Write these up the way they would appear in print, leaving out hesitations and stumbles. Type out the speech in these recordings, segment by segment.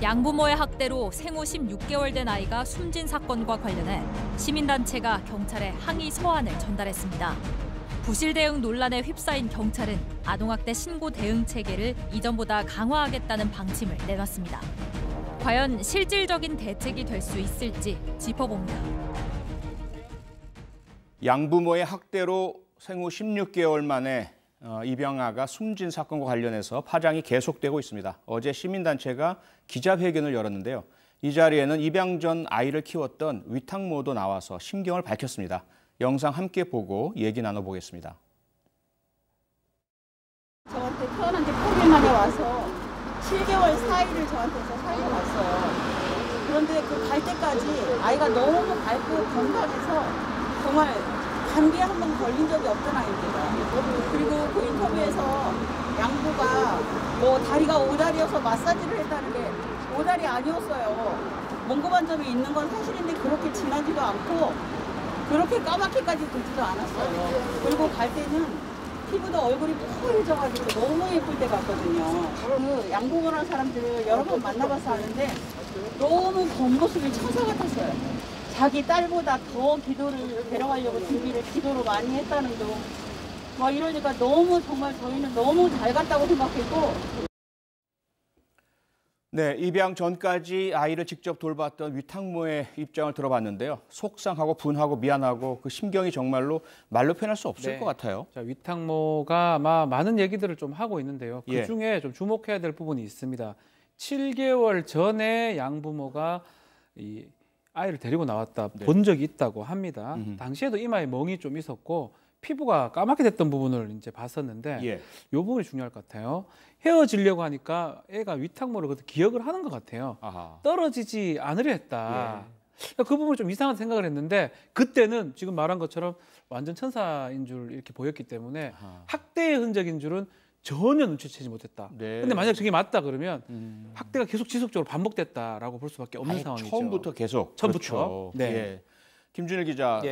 양부모의 학대로 생후 16개월 된 아이가 숨진 사건과 관련해 시민단체가 경찰에 항의 서한을 전달했습니다. 부실 대응 논란에 휩싸인 경찰은 아동학대 신고 대응 체계를 이전보다 강화하겠다는 방침을 내놨습니다. 과연 실질적인 대책이 될 수 있을지 짚어봅니다. 양부모의 학대로 생후 16개월 만에 입양아가 숨진 사건과 관련해서 파장이 계속되고 있습니다. 어제 시민단체가 기자회견을 열었는데요. 이 자리에는 입양 전 아이를 키웠던 위탁모도 나와서 심경을 밝혔습니다. 영상 함께 보고 얘기 나눠보겠습니다. 저한테 태어난 지 8일 만에 와서 7개월 사이를 저한테서 살고 갔어요. 그런데 그 갈 때까지 아이가 너무 밝고 건강해서 정말 감기에 한 번 걸린 적이 없던 아이입니다. 그리고 그 인터뷰에서 양부가 뭐 다리가 오다리여서 마사지를 했다는 게 오다리 아니었어요. 몽고반점이 있는 건 사실인데 그렇게 진하지도 않고 그렇게 까맣게까지 되지도 않았어요. 그리고 갈 때는 피부도 얼굴이 푸해져가지고 너무 예쁠 때 갔거든요. 그 양부모라는 사람들 여러 번 만나봐서 아는데 너무 겉모습이 천사 같았어요. 자기 딸보다 더 기도를 데려가려고 준비를 기도로 많이 했다는 둥. 막 이러니까 너무 정말 저희는 너무 잘 갔다고 생각했고. 네, 입양 전까지 아이를 직접 돌봤던 위탁모의 입장을 들어봤는데요. 속상하고 분하고 미안하고 그 심경이 정말로 말로 표현할 수 없을 것 같아요. 자, 위탁모가 아마 많은 얘기들을 좀 하고 있는데요. 그중에 좀 주목해야 될 부분이 있습니다. 7개월 전에 양부모가 이 아이를 데리고 나왔다 본 적이 있다고 합니다. 당시에도 이마에 멍이 좀 있었고 피부가 까맣게 됐던 부분을 이제 봤었는데 이 부분이 중요할 것 같아요. 헤어지려고 하니까 애가 위탁모를 기억을 하는 것 같아요. 떨어지지 않으려 했다. 그 부분을 좀 이상한 생각을 했는데 그때는 지금 말한 것처럼 완전 천사인 줄 이렇게 보였기 때문에 학대의 흔적인 줄은 전혀 눈치채지 못했다. 근데 만약 저게 맞다 그러면 학대가 계속 지속적으로 반복됐다라고 볼 수밖에 없는 상황이죠. 처음부터 계속. 처음부터. 그렇죠. 김준일 기자,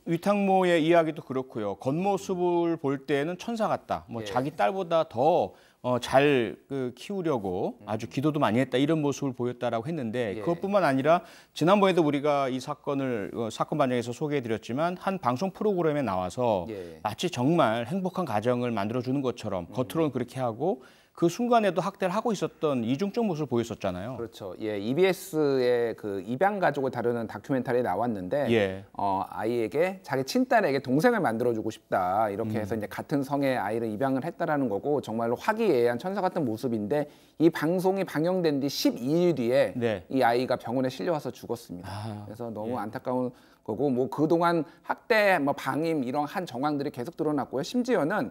위탁모의 이야기도 그렇고요. 겉모습을 볼 때는 천사 같다. 뭐 자기 딸보다 더 잘 키우려고 아주 기도도 많이 했다 이런 모습을 보였다라고 했는데 그것뿐만 아니라 지난번에도 우리가 이 사건을 사건 반영에서 소개해드렸지만 한 방송 프로그램에 나와서 마치 정말 행복한 가정을 만들어주는 것처럼 겉으로는 그렇게 하고 그 순간에도 학대를 하고 있었던 이중적 모습을 보였었잖아요. 그렇죠. EBS의 그 입양 가족을 다루는 다큐멘터리에 나왔는데 아이에게 자기 친딸에게 동생을 만들어주고 싶다 이렇게 해서 이제 같은 성의 아이를 입양을 했다라는 거고 정말로 화기애애한 천사 같은 모습인데 이 방송이 방영된 뒤 12일 뒤에 이 아이가 병원에 실려와서 죽었습니다. 그래서 너무 안타까운 거고 뭐 그동안 학대, 뭐 방임 이런 한 정황들이 계속 드러났고요. 심지어는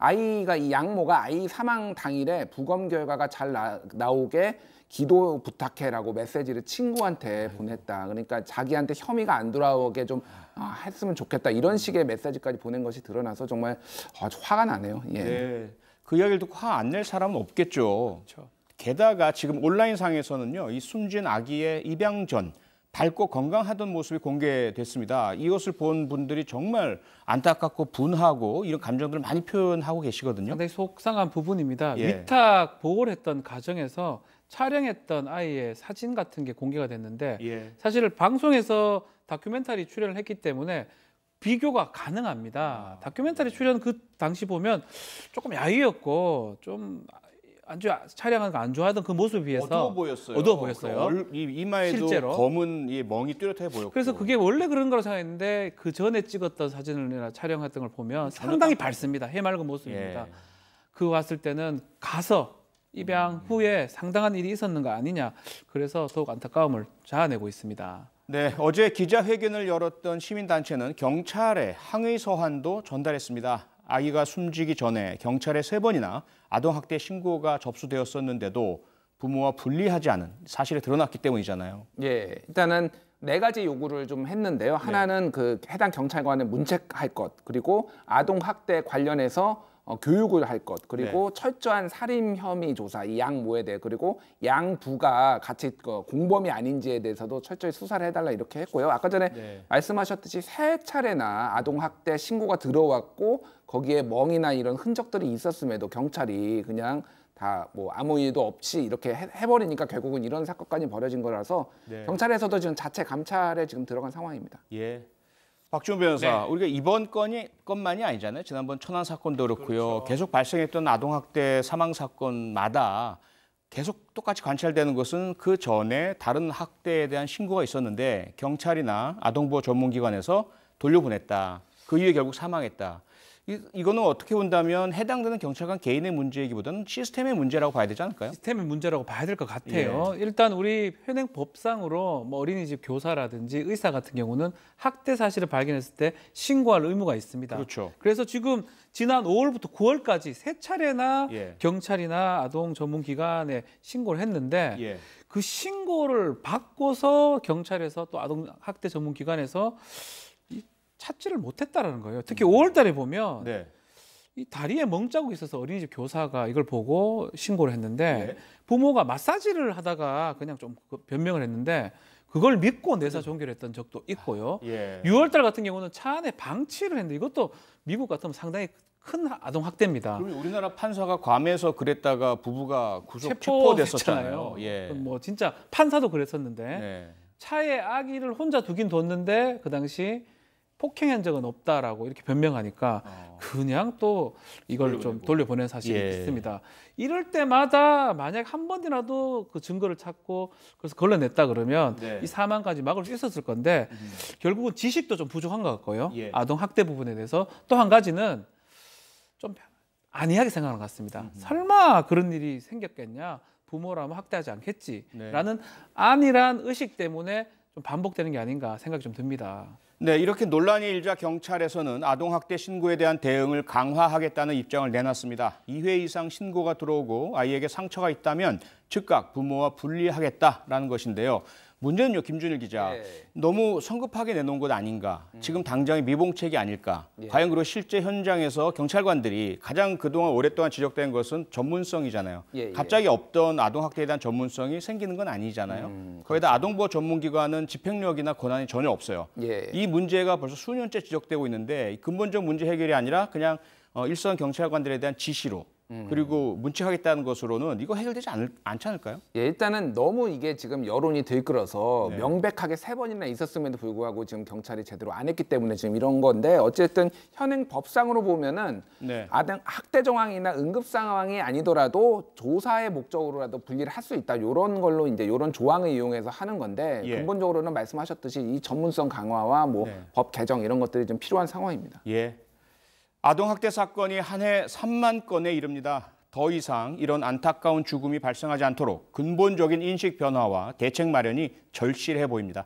아이가 이 양모가 아이 사망 당일에 부검 결과가 잘 나오게 기도 부탁해라고 메시지를 친구한테 보냈다. 그러니까 자기한테 혐의가 안 돌아오게 좀 했으면 좋겠다. 이런 식의 메시지까지 보낸 것이 드러나서 정말 아주 화가 나네요. 그 이야기를 듣고 화 안 낼 사람은 없겠죠. 그렇죠. 게다가 지금 온라인상에서는요, 이 숨진 아기의 입양 전 밝고 건강하던 모습이 공개됐습니다. 이것을 본 분들이 정말 안타깝고 분하고 이런 감정들을 많이 표현하고 계시거든요. 상당히 속상한 부분입니다. 위탁 보호를 했던 가정에서 촬영했던 아이의 사진 같은 게 공개가 됐는데 사실 방송에서 다큐멘터리 출연을 했기 때문에 비교가 가능합니다. 다큐멘터리 출연 그 당시 보면 조금 야위었고 좀 촬영하는 거 안 좋아하던 그 모습에 비해서 어두워 보였어요. 이마에도 실제로 검은 멍이 뚜렷해 보였고. 그래서 그게 원래 그런 거라고 생각했는데 그 전에 찍었던 사진을 촬영했던 걸 보면 상당히 밝습니다. 해맑은 모습입니다. 그 왔을 때는 가서 입양 후에 상당한 일이 있었는 거 아니냐. 그래서 더욱 안타까움을 자아내고 있습니다. 네, 어제 기자회견을 열었던 시민단체는 경찰에 항의 서한도 전달했습니다. 아이가 숨지기 전에 경찰에 3번이나 아동학대 신고가 접수되었었는데도 부모와 분리하지 않은 사실이 드러났기 때문이잖아요. 일단은 4가지 요구를 좀 했는데요. 하나는 그 해당 경찰관에 문책할 것, 그리고 아동학대 관련해서 교육을 할 것, 그리고 철저한 살인 혐의 조사, 이 양모에 대해, 그리고 양부가 같이 공범이 아닌지에 대해서도 철저히 수사를 해달라 이렇게 했고요. 아까 전에 말씀하셨듯이 3차례나 아동학대 신고가 들어왔고 거기에 멍이나 이런 흔적들이 있었음에도 경찰이 그냥 다 뭐 아무 일도 없이 이렇게 해버리니까 결국은 이런 사건까지 벌어진 거라서 경찰에서도 지금 자체 감찰에 지금 들어간 상황입니다. 예. 박지훈 변호사, 우리가 이번 건만이 아니잖아요. 지난번 천안 사건도 그렇고요. 계속 발생했던 아동학대 사망 사건마다 계속 똑같이 관찰되는 것은 그 전에 다른 학대에 대한 신고가 있었는데 경찰이나 아동보호 전문기관에서 돌려보냈다. 그 이후에 결국 사망했다. 이거는 어떻게 본다면 해당되는 경찰관 개인의 문제이기보다는 시스템의 문제라고 봐야 되지 않을까요? 시스템의 문제라고 봐야 될 것 같아요. 일단 우리 현행법상으로 뭐 어린이집 교사라든지 의사 같은 경우는 학대 사실을 발견했을 때 신고할 의무가 있습니다. 그렇죠. 그래서 지금 지난 5월부터 9월까지 3차례나 경찰이나 아동 전문기관에 신고를 했는데 그 신고를 받고서 경찰에서 또 아동 학대 전문기관에서 찾지를 못했다라는 거예요. 특히 5월 달에 보면 이 다리에 멍자국이 있어서 어린이집 교사가 이걸 보고 신고를 했는데 부모가 마사지를 하다가 그냥 좀 변명을 했는데 그걸 믿고 내사 종결했던 적도 있고요. 6월 달 같은 경우는 차 안에 방치를 했는데 이것도 미국 같으면 상당히 큰 아동 학대입니다. 그럼 우리나라 판사가 괌에서 그랬다가 부부가 구속 체포됐었잖아요. 뭐 진짜 판사도 그랬었는데 차에 아기를 혼자 두긴 뒀는데 그 당시 폭행한 적은 없다라고 이렇게 변명하니까 그냥 또 이걸 좀 돌려보낸 사실이 있습니다. 이럴 때마다 만약 한 번이라도 그 증거를 찾고 그래서 걸러냈다 그러면 이 사망까지 막을 수 있었을 건데 결국은 지식도 좀 부족한 것 같고요. 아동 학대 부분에 대해서 또 한 가지는 좀 안이하게 생각하는 것 같습니다. 설마 그런 일이 생겼겠냐? 부모라면 학대하지 않겠지라는 안일한 의식 때문에 좀 반복되는 게 아닌가 생각이 좀 듭니다. 네, 이렇게 논란이 일자 경찰에서는 아동학대 신고에 대한 대응을 강화하겠다는 입장을 내놨습니다. 2회 이상 신고가 들어오고 아이에게 상처가 있다면 즉각 부모와 분리하겠다라는 것인데요. 문제는요, 김준일 기자, 너무 성급하게 내놓은 것 아닌가? 지금 당장의 미봉책이 아닐까? 과연 그리고 실제 현장에서 경찰관들이 가장 그동안 오랫동안 지적된 것은 전문성이잖아요. 갑자기 없던 아동학대에 대한 전문성이 생기는 건 아니잖아요. 거기다 아동보호 전문기관은 집행력이나 권한이 전혀 없어요. 이 문제가 벌써 수년째 지적되고 있는데 근본적 문제 해결이 아니라 그냥 일선 경찰관들에 대한 지시로 그리고 문책하겠다는 것으로는 이거 해결되지 않지 않을까요? 일단은 너무 이게 지금 여론이 들끓어서 명백하게 3번이나 있었음에도 불구하고 지금 경찰이 제대로 안 했기 때문에 지금 이런 건데 어쨌든 현행 법상으로 보면은 아동 학대 정황이나 응급 상황이 아니더라도 조사의 목적으로라도 분리를 할 수 있다. 이런 걸로 이제 이런 조항을 이용해서 하는 건데 근본적으로는 말씀하셨듯이 이 전문성 강화와 뭐 법 개정 이런 것들이 좀 필요한 상황입니다. 아동학대 사건이 한 해 3만 건에 이릅니다. 더 이상 이런 안타까운 죽음이 발생하지 않도록 근본적인 인식 변화와 대책 마련이 절실해 보입니다.